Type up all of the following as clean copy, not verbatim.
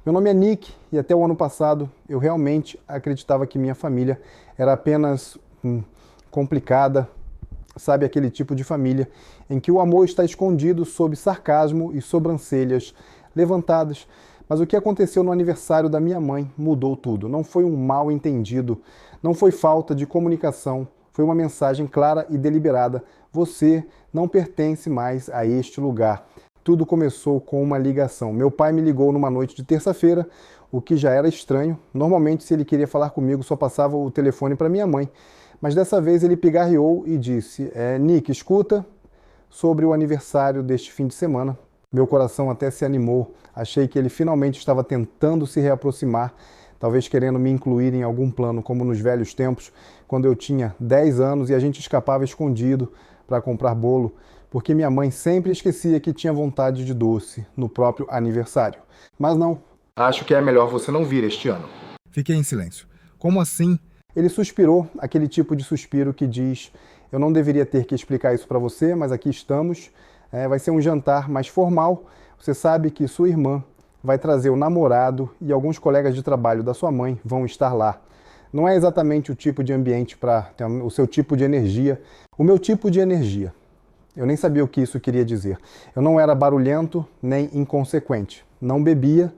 Meu nome é Nick e até o ano passado eu realmente acreditava que minha família era apenas complicada, sabe, aquele tipo de família em que o amor está escondido sob sarcasmo e sobrancelhas levantadas. Mas o que aconteceu no aniversário da minha mãe mudou tudo. Não foi um mal entendido, não foi falta de comunicação, foi uma mensagem clara e deliberada. Você não pertence mais a este lugar. Tudo começou com uma ligação. Meu pai me ligou numa noite de terça-feira, o que já era estranho. Normalmente, se ele queria falar comigo, só passava o telefone para minha mãe. Mas dessa vez ele pigarreou e disse: Nick, escuta sobre o aniversário deste fim de semana. Meu coração até se animou. Achei que ele finalmente estava tentando se reaproximar, talvez querendo me incluir em algum plano, como nos velhos tempos, quando eu tinha 10 anos e a gente escapava escondido para comprar bolo, porque minha mãe sempre esquecia que tinha vontade de doce no próprio aniversário. Mas não. Acho que é melhor você não vir este ano. Fiquei em silêncio. Como assim? Ele suspirou, aquele tipo de suspiro que diz: eu não deveria ter que explicar isso para você, mas aqui estamos. Vai ser um jantar mais formal. Você sabe que sua irmã vai trazer o namorado e alguns colegas de trabalho da sua mãe vão estar lá. Não é exatamente o tipo de ambiente para ter o seu tipo de energia, o meu tipo de energia. Eu nem sabia o que isso queria dizer. Eu não era barulhento nem inconsequente. Não bebia,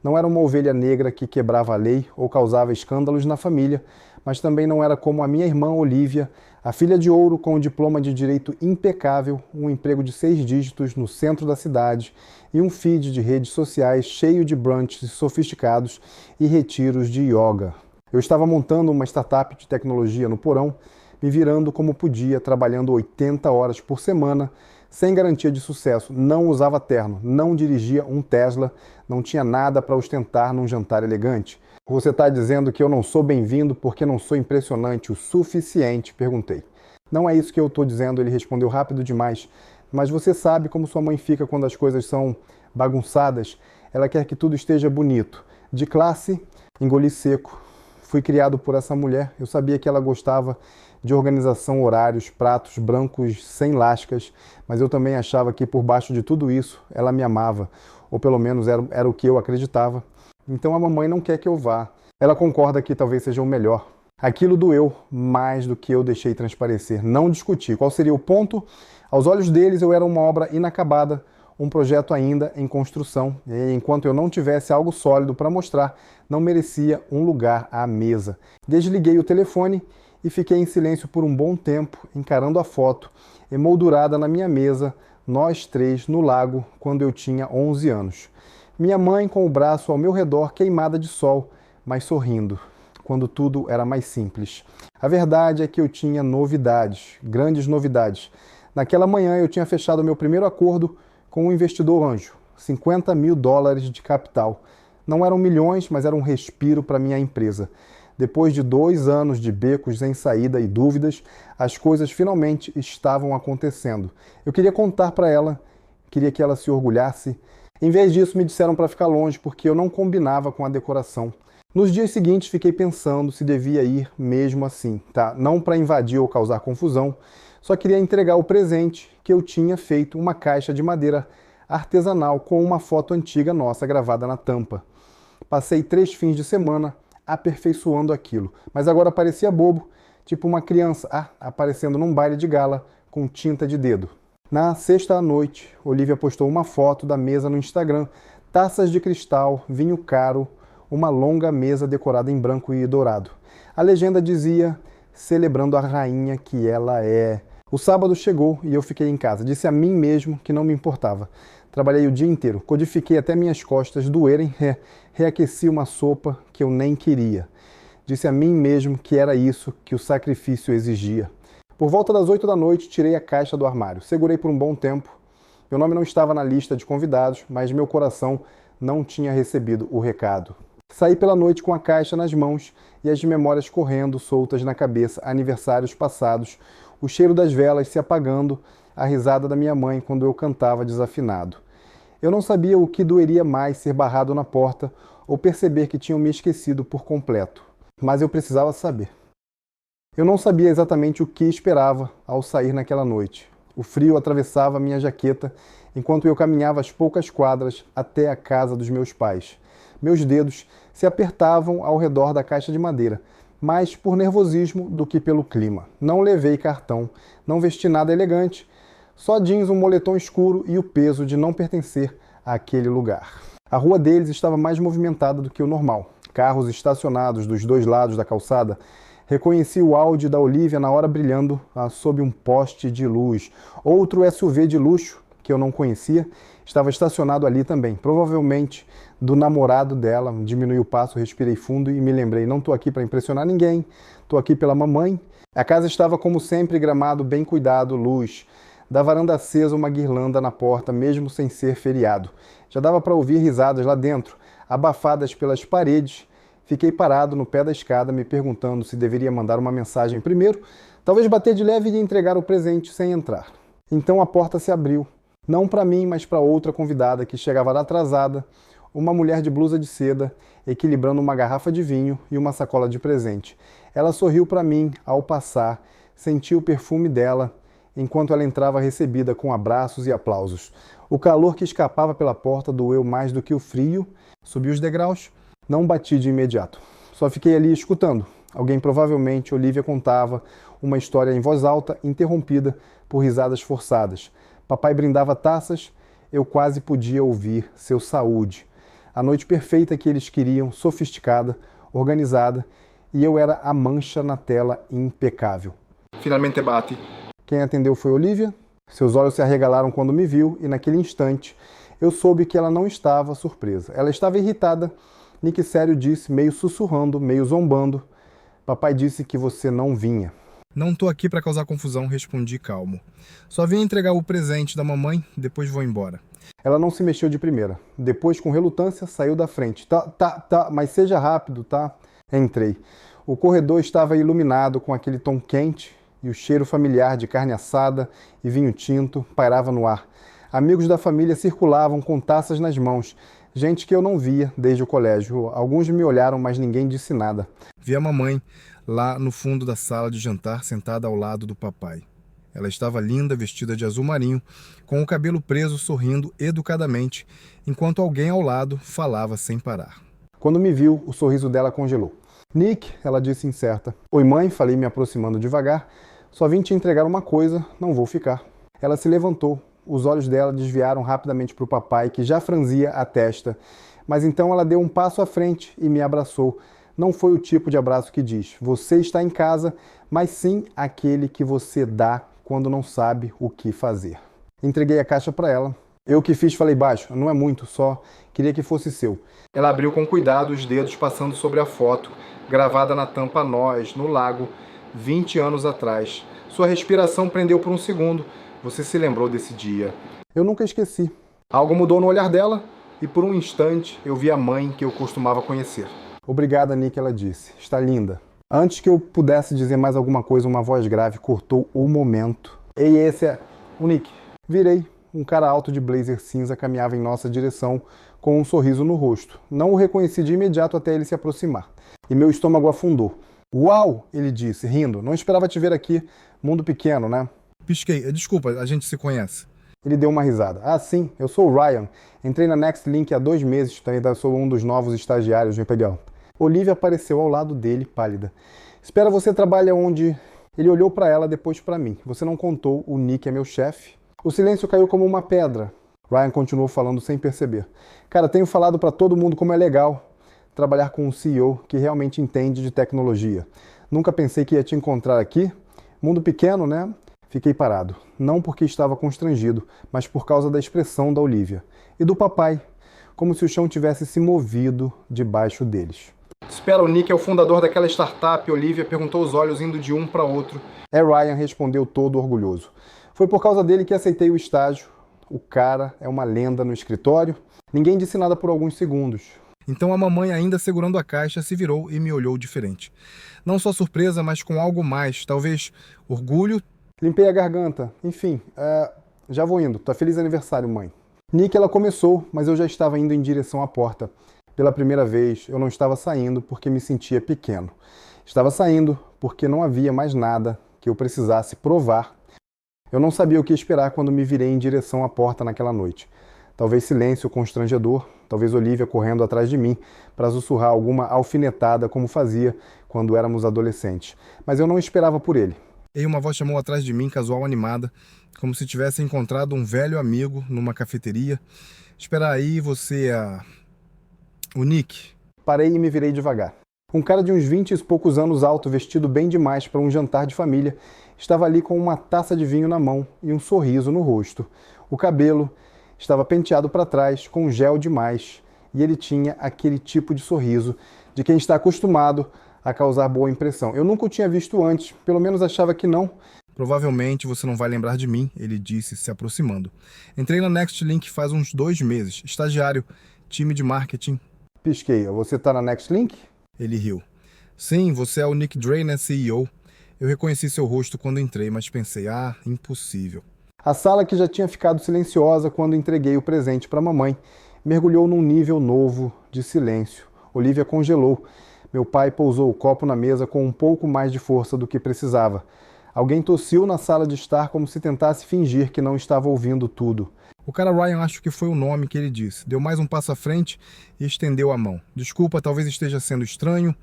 não era uma ovelha negra que quebrava a lei ou causava escândalos na família, mas também não era como a minha irmã Olivia, a filha de ouro com um diploma de direito impecável, um emprego de 6 dígitos no centro da cidade e um feed de redes sociais cheio de brunches sofisticados e retiros de yoga. Eu estava montando uma startup de tecnologia no porão, me virando como podia, trabalhando 80 horas por semana, sem garantia de sucesso. Não usava terno, não dirigia um Tesla, não tinha nada para ostentar num jantar elegante. Você está dizendo que eu não sou bem-vindo porque não sou impressionante o suficiente? Perguntei. Não é isso que eu estou dizendo, ele respondeu rápido demais. Mas você sabe como sua mãe fica quando as coisas são bagunçadas? Ela quer que tudo esteja bonito. De classe, engoli seco. Fui criado por essa mulher, eu sabia que ela gostava de organização, horários, pratos brancos sem lascas, mas eu também achava que por baixo de tudo isso ela me amava, ou pelo menos era o que eu acreditava. Então a mamãe não quer que eu vá. Ela concorda que talvez seja o melhor. Aquilo doeu mais do que eu deixei transparecer. Não discuti. Qual seria o ponto? Aos olhos deles eu era uma obra inacabada, um projeto ainda em construção. E enquanto eu não tivesse algo sólido para mostrar, não merecia um lugar à mesa. Desliguei o telefone e fiquei em silêncio por um bom tempo, encarando a foto, emoldurada na minha mesa, nós três no lago, quando eu tinha 11 anos. Minha mãe com o braço ao meu redor, queimada de sol, mas sorrindo, quando tudo era mais simples. A verdade é que eu tinha novidades, grandes novidades. Naquela manhã eu tinha fechado meu primeiro acordo com um investidor anjo, $50 mil de capital. Não eram milhões, mas era um respiro para minha empresa. Depois de 2 anos de becos sem saída e dúvidas, as coisas finalmente estavam acontecendo. Eu queria contar para ela, queria que ela se orgulhasse. Em vez disso, me disseram para ficar longe, porque eu não combinava com a decoração. Nos dias seguintes, fiquei pensando se devia ir mesmo assim, tá? Não para invadir ou causar confusão, só queria entregar o presente que eu tinha feito, uma caixa de madeira artesanal com uma foto antiga nossa gravada na tampa. Passei 3 fins de semana aperfeiçoando aquilo, mas agora parecia bobo, tipo uma criança aparecendo num baile de gala com tinta de dedo. Na sexta à noite, Olivia postou uma foto da mesa no Instagram, taças de cristal, vinho caro, uma longa mesa decorada em branco e dourado. A legenda dizia, celebrando a rainha que ela é. O sábado chegou e eu fiquei em casa. Disse a mim mesmo que não me importava. Trabalhei o dia inteiro, codifiquei até minhas costas doerem, reaqueci uma sopa que eu nem queria. Disse a mim mesmo que era isso que o sacrifício exigia. Por volta das 8 da noite, tirei a caixa do armário. Segurei por um bom tempo. Meu nome não estava na lista de convidados, mas meu coração não tinha recebido o recado. Saí pela noite com a caixa nas mãos e as memórias correndo soltas na cabeça, aniversários passados, o cheiro das velas se apagando, a risada da minha mãe quando eu cantava desafinado. Eu não sabia o que doeria mais, ser barrado na porta ou perceber que tinham me esquecido por completo. Mas eu precisava saber. Eu não sabia exatamente o que esperava ao sair naquela noite. O frio atravessava minha jaqueta enquanto eu caminhava as poucas quadras até a casa dos meus pais. Meus dedos se apertavam ao redor da caixa de madeira, mais por nervosismo do que pelo clima. Não levei cartão, não vesti nada elegante, só jeans, um moletom escuro e o peso de não pertencer àquele lugar. A rua deles estava mais movimentada do que o normal. Carros estacionados dos dois lados da calçada. Reconheci o Audi da Olivia na hora brilhando sob um poste de luz. Outro SUV de luxo, que eu não conhecia, estava estacionado ali também. Provavelmente do namorado dela. Diminui o passo, respirei fundo e me lembrei. Não estou aqui para impressionar ninguém, estou aqui pela mamãe. A casa estava como sempre, gramado bem cuidado, luz. Da varanda acesa, uma guirlanda na porta, mesmo sem ser feriado. Já dava para ouvir risadas lá dentro, abafadas pelas paredes. Fiquei parado no pé da escada, me perguntando se deveria mandar uma mensagem primeiro, talvez bater de leve e entregar o presente sem entrar. Então a porta se abriu, não para mim, mas para outra convidada que chegava atrasada, uma mulher de blusa de seda, equilibrando uma garrafa de vinho e uma sacola de presente. Ela sorriu para mim ao passar, senti o perfume dela, enquanto ela entrava recebida com abraços e aplausos. O calor que escapava pela porta doeu mais do que o frio. Subi os degraus, não bati de imediato. Só fiquei ali escutando. Alguém, provavelmente Olivia, contava uma história em voz alta, interrompida por risadas forçadas. Papai brindava taças, eu quase podia ouvir seu saúde. A noite perfeita que eles queriam, sofisticada, organizada, e eu era a mancha na tela impecável. Finalmente bate. Quem atendeu foi Olivia. Seus olhos se arregalaram quando me viu e naquele instante eu soube que ela não estava surpresa. Ela estava irritada. Nick sério disse, meio sussurrando, meio zombando. Papai disse que você não vinha. Não tô aqui para causar confusão, respondi calmo. Só vim entregar o presente da mamãe, depois vou embora. Ela não se mexeu de primeira. Depois, com relutância, saiu da frente. Tá, mas seja rápido, tá? Entrei. O corredor estava iluminado com aquele tom quente e o cheiro familiar de carne assada e vinho tinto pairava no ar. Amigos da família circulavam com taças nas mãos. Gente que eu não via desde o colégio. Alguns me olharam, mas ninguém disse nada. Vi a mamãe lá no fundo da sala de jantar, sentada ao lado do papai. Ela estava linda, vestida de azul marinho, com o cabelo preso, sorrindo educadamente, enquanto alguém ao lado falava sem parar. Quando me viu, o sorriso dela congelou. Nick, ela disse incerta. Oi, mãe, falei me aproximando devagar. Só vim te entregar uma coisa, não vou ficar. Ela se levantou. Os olhos dela desviaram rapidamente para o papai, que já franzia a testa. Mas então ela deu um passo à frente e me abraçou. Não foi o tipo de abraço que diz, você está em casa, mas sim aquele que você dá quando não sabe o que fazer. Entreguei a caixa para ela. Eu que fiz, falei baixo, não é muito, só queria que fosse seu. Ela abriu com cuidado os dedos passando sobre a foto, gravada na tampa nós, no lago, 20 anos atrás. Sua respiração prendeu por um segundo. Você se lembrou desse dia. Eu nunca esqueci. Algo mudou no olhar dela e por um instante eu vi a mãe que eu costumava conhecer. Obrigada, Nick, ela disse. Está linda. Antes que eu pudesse dizer mais alguma coisa, uma voz grave cortou o momento. Ei, esse é o Nick. Virei. Um cara alto de blazer cinza caminhava em nossa direção com um sorriso no rosto. Não o reconheci de imediato até ele se aproximar. E meu estômago afundou. Uau! Ele disse, rindo. Não esperava te ver aqui. Mundo pequeno, né? Pisquei. Desculpa, a gente se conhece. Ele deu uma risada. Ah, sim, eu sou o Ryan. Entrei na Nextlink há 2 meses, ainda sou um dos novos estagiários, me pegou. Olivia apareceu ao lado dele, pálida. Espera, você trabalha onde... Ele olhou para ela, depois para mim. Você não contou, o Nick é meu chefe? O silêncio caiu como uma pedra. Ryan continuou falando sem perceber. Cara, tenho falado para todo mundo como é legal trabalhar com um CEO que realmente entende de tecnologia. Nunca pensei que ia te encontrar aqui. Mundo pequeno, né? Fiquei parado. Não porque estava constrangido, mas por causa da expressão da Olivia. E do papai, como se o chão tivesse se movido debaixo deles. Espera, o Nick é o fundador daquela startup, Olivia perguntou, os olhos indo de um para outro. Ryan respondeu todo orgulhoso. Foi por causa dele que aceitei o estágio. O cara é uma lenda no escritório. Ninguém disse nada por alguns segundos. Então a mamãe, ainda segurando a caixa, se virou e me olhou diferente. Não só surpresa, mas com algo mais, talvez orgulho. Limpei a garganta. Enfim, já vou indo. Tá feliz aniversário, mãe. Nick, ela começou, mas eu já estava indo em direção à porta. Pela primeira vez, eu não estava saindo porque me sentia pequeno. Estava saindo porque não havia mais nada que eu precisasse provar. Eu não sabia o que esperar quando me virei em direção à porta naquela noite. Talvez silêncio constrangedor, talvez Olivia correndo atrás de mim para sussurrar alguma alfinetada como fazia quando éramos adolescentes. Mas eu não esperava por ele. E uma voz chamou atrás de mim, casual animada, como se tivesse encontrado um velho amigo numa cafeteria. Espera aí, você é o Nick. Parei e me virei devagar. Um cara de uns 20 e poucos anos alto, vestido bem demais para um jantar de família, estava ali com uma taça de vinho na mão e um sorriso no rosto. O cabelo estava penteado para trás, com gel demais, e ele tinha aquele tipo de sorriso de quem está acostumado a causar boa impressão. Eu nunca o tinha visto antes, pelo menos achava que não. Provavelmente você não vai lembrar de mim, ele disse, se aproximando. Entrei na Nextlink faz uns 2 meses, estagiário, time de marketing. Pisquei. Você tá na Nextlink? Ele riu. Sim, você é o Nick Drainer, CEO. Eu reconheci seu rosto quando entrei, mas pensei, impossível. A sala, que já tinha ficado silenciosa quando entreguei o presente para a mamãe, mergulhou num nível novo de silêncio. Olivia congelou. Meu pai pousou o copo na mesa com um pouco mais de força do que precisava. Alguém tossiu na sala de estar como se tentasse fingir que não estava ouvindo tudo. O cara Ryan, acho que foi o nome que ele disse. Deu mais um passo à frente e estendeu a mão. Desculpa, talvez esteja sendo estranho.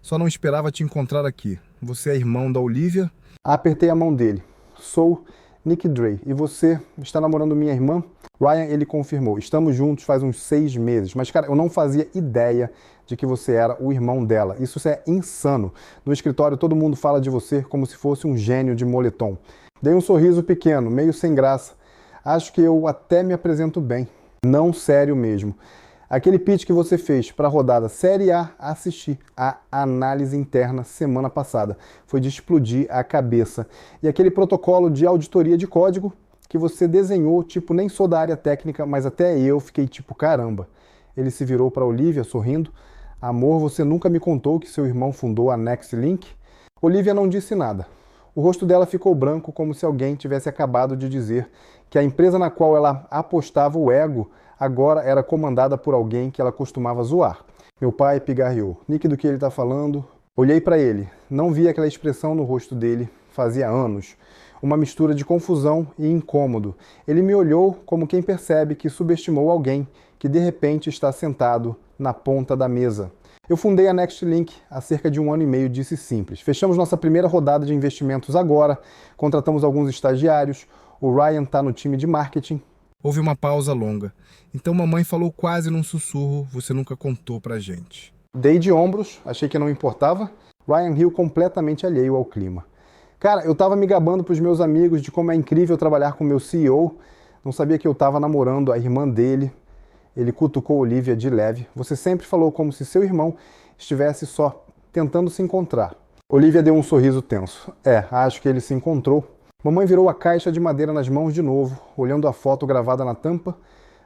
Só não esperava te encontrar aqui. Você é irmão da Olivia? Apertei a mão dele. Sou Nick Dre. E você está namorando minha irmã? Ryan, ele confirmou. Estamos juntos faz uns 6 meses. Mas, cara, eu não fazia ideia de que você era o irmão dela. Isso é insano. No escritório, todo mundo fala de você como se fosse um gênio de moletom. Dei um sorriso pequeno, meio sem graça. Acho que eu até me apresento bem. Não sério mesmo. Aquele pitch que você fez para a rodada Série A, assisti a análise interna semana passada. Foi de explodir a cabeça. E aquele protocolo de auditoria de código que você desenhou, tipo, nem sou da área técnica, mas até eu fiquei tipo, caramba. Ele se virou para Olivia, sorrindo. Amor, você nunca me contou que seu irmão fundou a Nextlink? Olivia não disse nada. O rosto dela ficou branco, como se alguém tivesse acabado de dizer que a empresa na qual ela apostava o ego agora era comandada por alguém que ela costumava zoar. Meu pai pigarreou. Nick, do que ele está falando? Olhei para ele. Não vi aquela expressão no rosto dele. Fazia anos. Uma mistura de confusão e incômodo. Ele me olhou como quem percebe que subestimou alguém que de repente está sentado na ponta da mesa. Eu fundei a Nextlink há cerca de 1 ano e meio, disse simples. Fechamos nossa primeira rodada de investimentos agora, contratamos alguns estagiários, o Ryan está no time de marketing. Houve uma pausa longa. Então mamãe falou quase num sussurro, você nunca contou pra gente. Dei de ombros, achei que não importava. Ryan riu completamente alheio ao clima. Cara, eu tava me gabando pros meus amigos de como é incrível trabalhar com o meu CEO. Não sabia que eu tava namorando a irmã dele. Ele cutucou Olivia de leve. Você sempre falou como se seu irmão estivesse só tentando se encontrar. Olivia deu um sorriso tenso. Acho que ele se encontrou. Mamãe virou a caixa de madeira nas mãos de novo, olhando a foto gravada na tampa.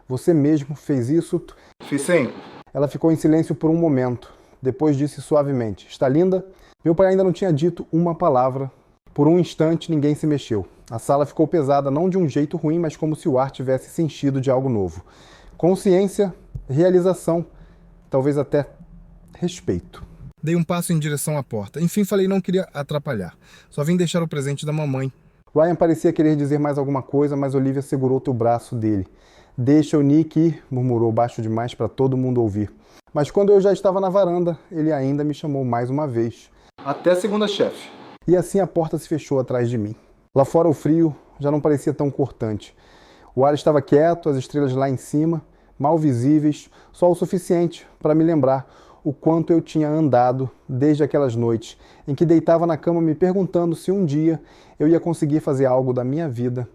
Você mesmo fez isso? Fiz sim. Ela ficou em silêncio por um momento. Depois disse suavemente. Está linda? Meu pai ainda não tinha dito uma palavra. Por um instante, ninguém se mexeu. A sala ficou pesada, não de um jeito ruim, mas como se o ar tivesse se enchido de algo novo. Consciência, realização, talvez até respeito. Dei um passo em direção à porta. Enfim, falei não queria atrapalhar. Só vim deixar o presente da mamãe. Ryan parecia querer dizer mais alguma coisa, mas Olivia segurou o braço dele. Deixa o Nick ir, murmurou baixo demais para todo mundo ouvir. Mas quando eu já estava na varanda, ele ainda me chamou mais uma vez. Até segunda, chefe. E assim a porta se fechou atrás de mim. Lá fora o frio já não parecia tão cortante. O ar estava quieto, as estrelas lá em cima, mal visíveis, só o suficiente para me lembrar o quanto eu tinha andado desde aquelas noites em que deitava na cama me perguntando se um dia eu ia conseguir fazer algo da minha vida.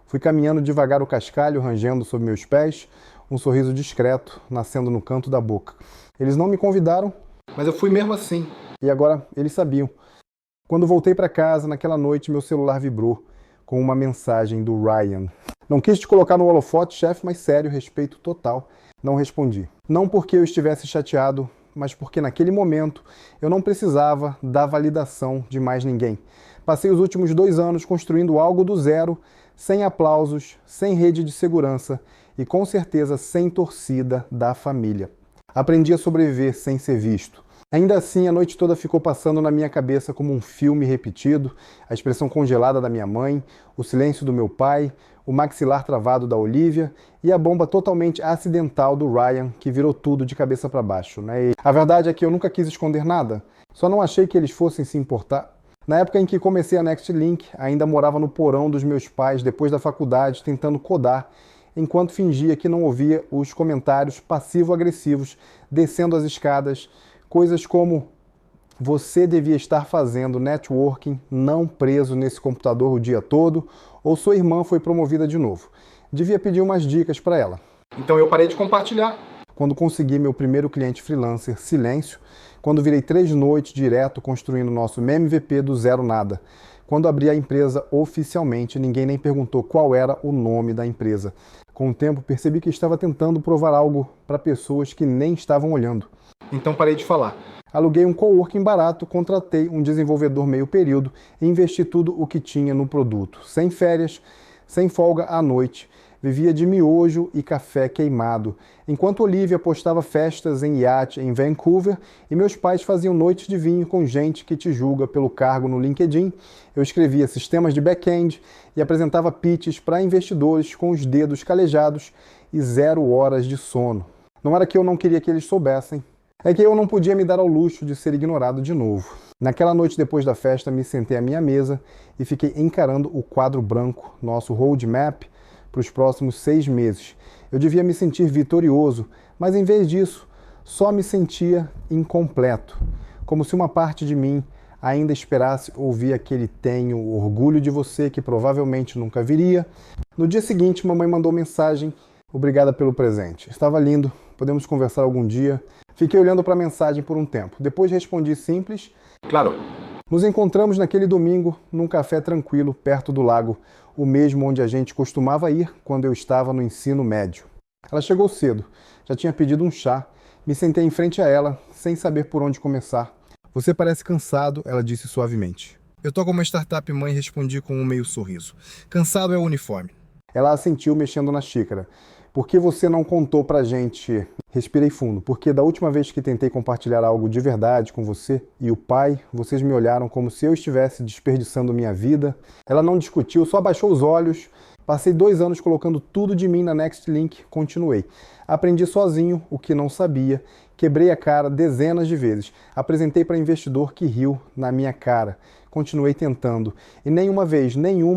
Fui caminhando devagar o cascalho, rangendo sob meus pés, um sorriso discreto nascendo no canto da boca. Eles não me convidaram, mas eu fui mesmo assim. E agora eles sabiam. Quando voltei para casa, naquela noite, meu celular vibrou com uma mensagem do Ryan. Não quis te colocar no holofote, chefe, mas sério, respeito total. Não respondi. Não porque eu estivesse chateado, mas porque naquele momento eu não precisava da validação de mais ninguém. Passei os últimos 2 anos construindo algo do zero, sem aplausos, sem rede de segurança e com certeza sem torcida da família. Aprendi a sobreviver sem ser visto. Ainda assim, a noite toda ficou passando na minha cabeça como um filme repetido, a expressão congelada da minha mãe, o silêncio do meu pai, o maxilar travado da Olivia e a bomba totalmente acidental do Ryan, que virou tudo de cabeça para baixo, né? E a verdade é que eu nunca quis esconder nada, só não achei que eles fossem se importar. Na época em que comecei a Nextlink, ainda morava no porão dos meus pais depois da faculdade, tentando codar, enquanto fingia que não ouvia os comentários passivo-agressivos descendo as escadas, coisas como: você devia estar fazendo networking, não preso nesse computador o dia todo, ou sua irmã foi promovida de novo. Devia pedir umas dicas para ela. Então eu parei de compartilhar. Quando consegui meu primeiro cliente freelancer, silêncio. Quando virei 3 noites direto construindo nosso MVP do zero nada. Quando abri a empresa oficialmente, ninguém nem perguntou qual era o nome da empresa. Com o tempo, percebi que estava tentando provar algo para pessoas que nem estavam olhando. Então parei de falar. Aluguei um coworking barato, contratei um desenvolvedor meio período e investi tudo o que tinha no produto. Sem férias, sem folga à noite. Vivia de miojo e café queimado, enquanto Olivia postava festas em iate em Vancouver e meus pais faziam noites de vinho com gente que te julga pelo cargo no LinkedIn. Eu escrevia sistemas de back-end e apresentava pitches para investidores com os dedos calejados e 0 horas de sono. Não era que eu não queria que eles soubessem, é que eu não podia me dar ao luxo de ser ignorado de novo. Naquela noite depois da festa, me sentei à minha mesa e fiquei encarando o quadro branco, nosso roadmap, para os próximos 6 meses. Eu devia me sentir vitorioso, mas em vez disso, só me sentia incompleto, como se uma parte de mim ainda esperasse ouvir aquele "tenho orgulho de você" que provavelmente nunca viria. No dia seguinte, mamãe mandou mensagem: obrigada pelo presente. Estava lindo, podemos conversar algum dia. Fiquei olhando para a mensagem por um tempo. Depois respondi simples: claro. Nos encontramos naquele domingo num café tranquilo perto do lago, o mesmo onde a gente costumava ir quando eu estava no ensino médio. Ela chegou cedo, já tinha pedido um chá. Me sentei em frente a ela, sem saber por onde começar. Você parece cansado, ela disse suavemente. Eu toco uma startup, mãe, respondi com um meio sorriso. Cansado é o uniforme. Ela assentiu, mexendo na xícara. Por que você não contou pra gente? Respirei fundo, porque da última vez que tentei compartilhar algo de verdade com você e o pai, vocês me olharam como se eu estivesse desperdiçando minha vida. Ela não discutiu, só abaixou os olhos. Passei 2 anos colocando tudo de mim na Nextlink, continuei. Aprendi sozinho o que não sabia, quebrei a cara dezenas de vezes. Apresentei para investidor que riu na minha cara. Continuei tentando. E nenhuma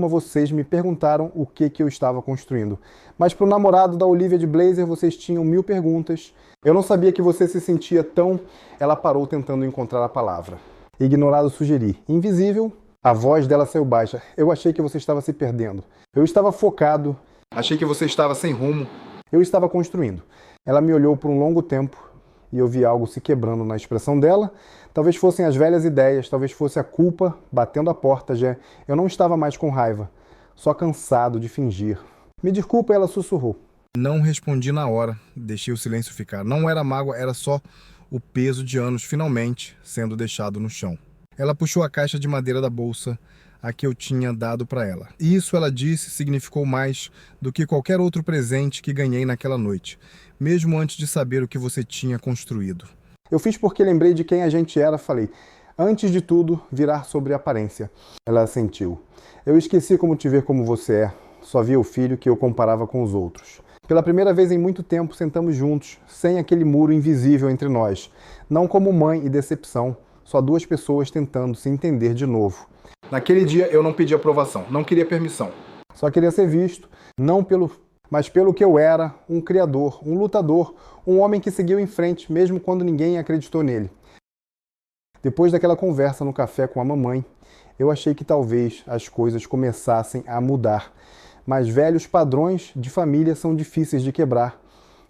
vocês me perguntaram o que eu estava construindo. Mas para o namorado da Olivia de Blazer, vocês tinham 1000 perguntas. Eu não sabia que você se sentia tão... Ela parou tentando encontrar a palavra. Ignorado, sugeri. Invisível. A voz dela saiu baixa. Eu achei que você estava se perdendo. Eu estava focado. Achei que você estava sem rumo. Eu estava construindo. Ela me olhou por um longo tempo e eu vi algo se quebrando na expressão dela. Talvez fossem as velhas ideias, talvez fosse a culpa batendo a porta já. Eu não estava mais com raiva, só cansado de fingir. Me desculpa, ela sussurrou. Não respondi na hora, deixei o silêncio ficar. Não era mágoa, era só o peso de anos finalmente sendo deixado no chão. Ela puxou a caixa de madeira da bolsa, a que eu tinha dado para ela. E isso, ela disse, significou mais do que qualquer outro presente que ganhei naquela noite, mesmo antes de saber o que você tinha construído. Eu fiz porque lembrei de quem a gente era, falei. Antes de tudo, virar sobre aparência. Ela assentiu. Eu esqueci como te ver como você é. Só via o filho que eu comparava com os outros. Pela primeira vez em muito tempo, sentamos juntos, sem aquele muro invisível entre nós. Não como mãe e decepção, só 2 pessoas tentando se entender de novo. Naquele dia eu não pedi aprovação, não queria permissão. Só queria ser visto, mas pelo que eu era, um criador, um lutador, um homem que seguiu em frente, mesmo quando ninguém acreditou nele. Depois daquela conversa no café com a mamãe, eu achei que talvez as coisas começassem a mudar. Mas velhos padrões de família são difíceis de quebrar.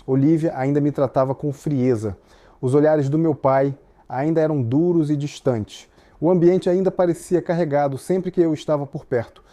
Olivia ainda me tratava com frieza. Os olhares do meu pai ainda eram duros e distantes. O ambiente ainda parecia carregado sempre que eu estava por perto.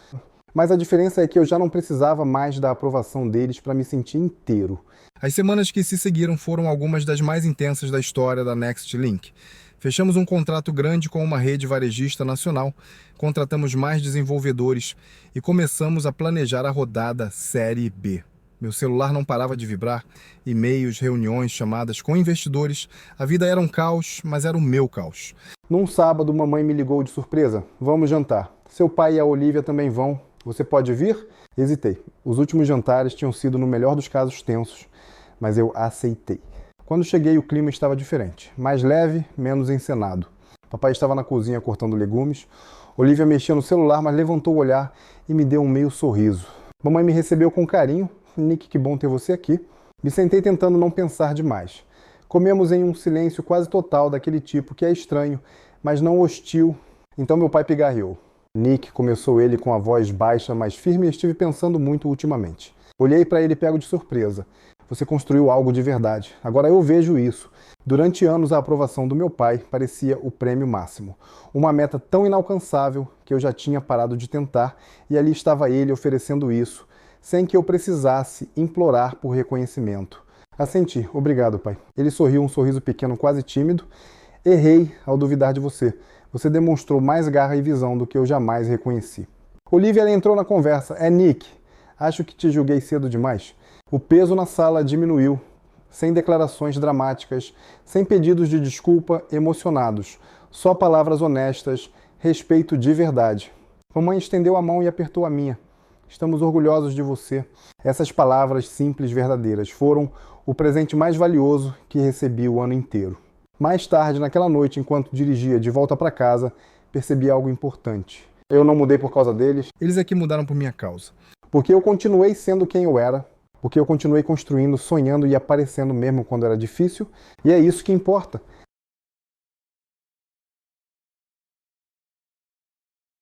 Mas a diferença é que eu já não precisava mais da aprovação deles para me sentir inteiro. As semanas que se seguiram foram algumas das mais intensas da história da Nextlink. Fechamos um contrato grande com uma rede varejista nacional, contratamos mais desenvolvedores e começamos a planejar a rodada Série B. Meu celular não parava de vibrar, e-mails, reuniões, chamadas com investidores. A vida era um caos, mas era o meu caos. Num sábado, mamãe me ligou de surpresa. Vamos jantar. Seu pai e a Olivia também vão. Você pode vir? Hesitei. Os últimos jantares tinham sido, no melhor dos casos, tensos, mas eu aceitei. Quando cheguei, o clima estava diferente. Mais leve, menos encenado. Papai estava na cozinha cortando legumes. Olivia mexia no celular, mas levantou o olhar e me deu um meio sorriso. Mamãe me recebeu com carinho. Nick, que bom ter você aqui. Me sentei tentando não pensar demais. Comemos em um silêncio quase total, daquele tipo que é estranho, mas não hostil. Então meu pai pigarreou. Nick, começou ele com a voz baixa, mas firme, e estive pensando muito ultimamente. Olhei para ele pego de surpresa. Você construiu algo de verdade. Agora eu vejo isso. Durante anos, a aprovação do meu pai parecia o prêmio máximo. Uma meta tão inalcançável que eu já tinha parado de tentar, e ali estava ele oferecendo isso, sem que eu precisasse implorar por reconhecimento. Assenti. Obrigado, pai. Ele sorriu um sorriso pequeno, quase tímido. Errei ao duvidar de você. Você demonstrou mais garra e visão do que eu jamais reconheci. Olivia entrou na conversa. É Nick. Acho que te julguei cedo demais. O peso na sala diminuiu, sem declarações dramáticas, sem pedidos de desculpa emocionados, só palavras honestas, respeito de verdade. Mamãe estendeu a mão e apertou a minha. Estamos orgulhosos de você. Essas palavras simples, verdadeiras, foram o presente mais valioso que recebi o ano inteiro. Mais tarde, naquela noite, enquanto dirigia de volta para casa, percebi algo importante. Eu não mudei por causa deles. Eles é que mudaram por minha causa. Porque eu continuei sendo quem eu era. Porque eu continuei construindo, sonhando e aparecendo mesmo quando era difícil. E é isso que importa.